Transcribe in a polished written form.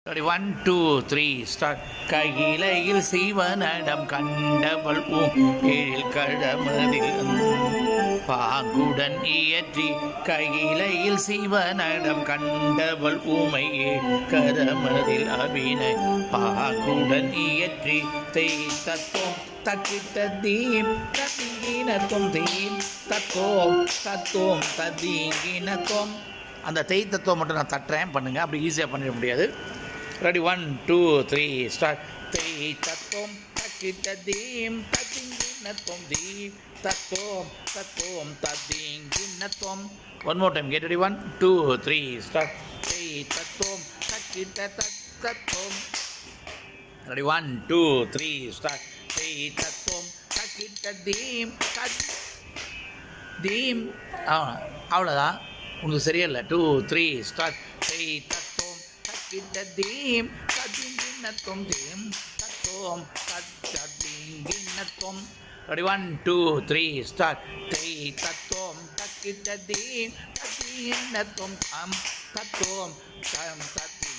Ready, 1, 2, 3, start. கையிலையில் சிவனடம் கண்டவள் ஏழில் கடமதில் பாங்குடன் இயற்றி கையிலையில் சிவனடம் கண்டவள் ஊமையே கதமதில் அபிநய பாங்குடன் இயற்றி தேய்த்தத்தோம் தக்கிட்ட தீம் தீங்கினத்தோம் தீம் தத்தோம் தத்தோம் தீங்கினத்தோம். அந்த தேய்த்தத்துவம் மட்டும் நான் தட்டுறேன், பண்ணுங்கள். அப்படி ஈஸியாக பண்ணிட முடியாது. Ready, 1, 2, 3, start. தேய் தத்தோம் தக்கிட்ட தீம் தத்திங்கினத்தோம் தீம் தத்தோம் தத்தோம் தத்திங்கினத்தோம். One more time, get ready. 1, 2, 3, start. தேய் தத்தோம் தக்கிட்ட தத்தோம். Ready, 1, 2, 3, start. தேய் தத்தோம் தக்கிட்ட தீம் தீம். அவ்வளோதான், உங்களுக்கு சரியில்லை. 2, 3, ஸ்டார்ட். தேய் தத்தோம் தக்கிட்ட தீம் தத்திங்கினத்தோம் தீம் தத்தோம் தத்திங்கினத்தோம். Ready, 1, 2, 3, start. தேய் தத்தோம் தக்கிட்ட தீம் தத்திங்கினத்தோம் தம் தத்தோம் தம் தத்தி.